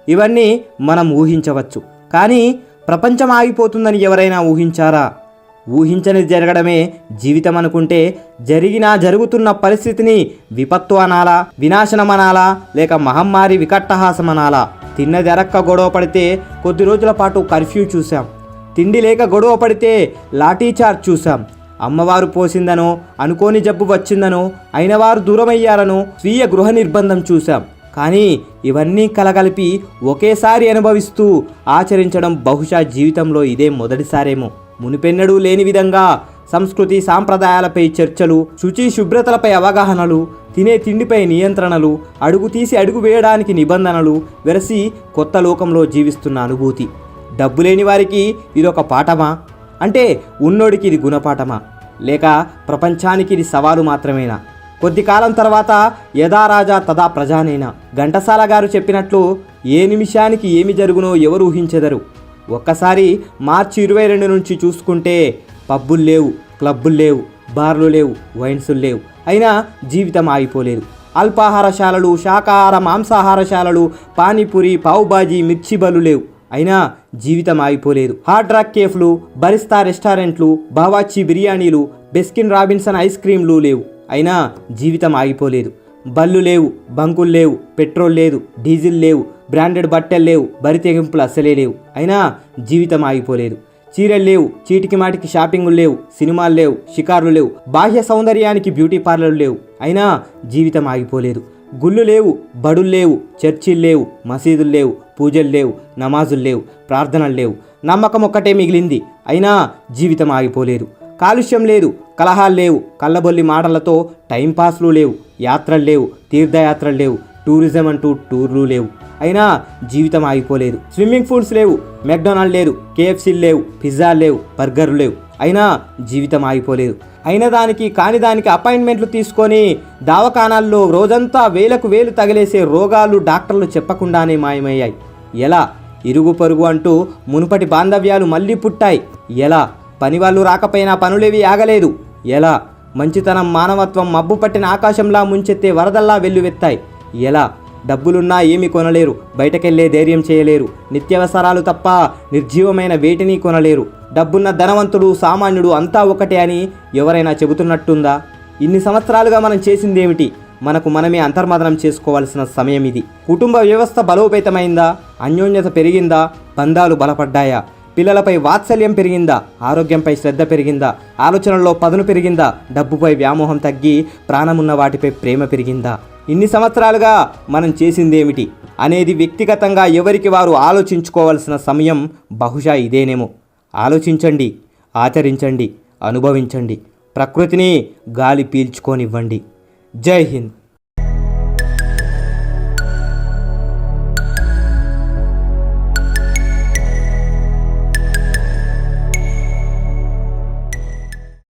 ఇవన్నీ మనం ఊహించవచ్చు. కానీ ప్రపంచం ఆగిపోతుందని ఎవరైనా ఊహించారా? ఊహించనిది జరగడమే జీవితం అనుకుంటే జరుగుతున్న పరిస్థితిని విపత్తు అనాలా, వినాశనం అనాలా, లేక మహమ్మారి వికట్టహాసం అనాలా? తిన్నది అరక్క గొడవ పడితే కొద్ది రోజుల పాటు కర్ఫ్యూ చూసాం. తిండి లేక గొడవ పడితే లాఠీచార్జ్ చూసాం. అమ్మవారు పోసిందనో, అనుకోని జబ్బు వచ్చిందనో, అయినవారు దూరమయ్యారనో స్వీయ గృహ నిర్బంధం చూసాం. కానీ ఇవన్నీ కలగలిపి ఒకేసారి అనుభవిస్తూ ఆచరించడం బహుశా జీవితంలో ఇదే మొదటిసారేమో. మునిపెన్నడూ లేని విధంగా సంస్కృతి సాంప్రదాయాలపై చర్చలు, శుచి శుభ్రతలపై అవగాహనలు, తినే తిండిపై నియంత్రణలు, అడుగు తీసి అడుగు వేయడానికి నిబంధనలు వెరసి కొత్త లోకంలో జీవిస్తున్న అనుభూతి. డబ్బు లేని వారికి ఇదొక పాఠమా? అంటే ఉన్నోడికి ఇది గుణపాఠమా? లేక ప్రపంచానికి ఇది సవాలు మాత్రమేనా? కొద్ది కాలం తర్వాత యథా రాజా తదా ప్రజానేనా? ఘంటసాల గారు చెప్పినట్లు ఏ నిమిషానికి ఏమి జరుగునో ఎవరు ఊహించెదరు. ఒక్కసారి మార్చి 22 నుంచి చూసుకుంటే పబ్బులు లేవు, క్లబ్బులు లేవు, బార్లు లేవు, వైన్సులు లేవు. అయినా జీవితం ఆగిపోలేదు. అల్పాహారశాలలు, శాకాహార మాంసాహారశాలలు, పానీపూరి, పావుబాజీ, మిర్చి బలు లేవు. అయినా జీవితం ఆగిపోలేదు. హార్డ్ రాక్ కేఫ్లు, బరిస్తా రెస్టారెంట్లు, బావాచి బిర్యానీలు, బెస్కిన్ రాబిన్సన్ ఐస్ క్రీంలు లేవు. అయినా జీవితం ఆగిపోలేదు. బళ్ళు లేవు, బంకులు లేవు, పెట్రోల్ లేదు, డీజిల్ లేవు, బ్రాండెడ్ బట్టలు లేవు, బరి తెగింపులు అస్సలే లేవు. అయినా జీవితం ఆగిపోలేదు. చీరలు లేవు, చీటికి మాటికి షాపింగులు లేవు, సినిమాలు లేవు, షికార్లు లేవు, బాహ్య సౌందర్యానికి బ్యూటీ పార్లర్లు లేవు. అయినా జీవితం ఆగిపోలేదు. గుళ్ళు లేవు, బడులు లేవు, చర్చిలు లేవు, మసీదులు లేవు, పూజలు లేవు, నమాజులు లేవు, ప్రార్థనలు లేవు. నమ్మకం ఒక్కటే మిగిలింది. అయినా జీవితం ఆగిపోలేదు. కాలుష్యం లేదు, కలహాలు లేవు, కళ్ళబొల్లి మాటలతో టైంపాస్లు లేవు, యాత్రలు లేవు, తీర్థయాత్రలు లేవు, టూరిజం అంటూ టూర్లు లేవు. అయినా జీవితం ఆగిపోలేదు. స్విమ్మింగ్ పూల్స్ లేవు, మెక్డొనాల్డ్ లేదు, కేఎఫ్సీలు లేవు, పిజ్జాలు లేవు, బర్గర్లు లేవు. అయినా జీవితం ఆగిపోలేదు. అయిన దానికి కాని దానికి అపాయింట్మెంట్లు తీసుకొని దవాఖానాల్లో రోజంతా వేలకు వేలు తగిలేసే రోగాలు డాక్టర్లు చెప్పకుండానే మాయమయ్యాయి. ఎలా? ఇరుగు పొరుగు అంటూ మునుపటి బాంధవ్యాలు మళ్ళీ పుట్టాయి. ఎలా? పనివాళ్ళు రాకపోయినా పనులేవి ఆగలేదు. ఎలా? మంచితనం, మానవత్వం మబ్బు పట్టిన ఆకాశంలా ముంచెత్తే వరదల్లా వెల్లువెత్తాయి. ఎలా? డబ్బులున్నా ఏమీ కొనలేరు, బయటకెళ్లే ధైర్యం చేయలేరు, నిత్యావసరాలు తప్ప నిర్జీవమైన వేటిని కొనలేరు. డబ్బున్న ధనవంతుడు, సామాన్యుడు అంతా ఒకటే అని ఎవరైనా చెబుతున్నట్టుందా? ఇన్ని సంవత్సరాలుగా మనం చేసిందేమిటి? మనకు మనమే అంతర్మదనం చేసుకోవాల్సిన సమయం ఇది. కుటుంబ వ్యవస్థ బలోపేతమైందా? అన్యోన్యత పెరిగిందా? బంధాలు బలపడ్డాయా? పిల్లలపై వాత్సల్యం పెరిగిందా? ఆరోగ్యంపై శ్రద్ధ పెరిగిందా? ఆలోచనల్లో పదును పెరిగిందా? డబ్బుపై వ్యామోహం తగ్గి ప్రాణమున్న వాటిపై ప్రేమ పెరిగిందా? ఇన్ని సంవత్సరాలుగా మనం చేసిందేమిటి అనేది వ్యక్తిగతంగా ఎవరికి వారు ఆలోచించుకోవాల్సిన సమయం బహుశా ఇదేనేమో. ఆలోచించండి, ఆచరించండి, అనుభవించండి. ప్రకృతిని గాలి పీల్చుకోనివ్వండి. జై హింద్.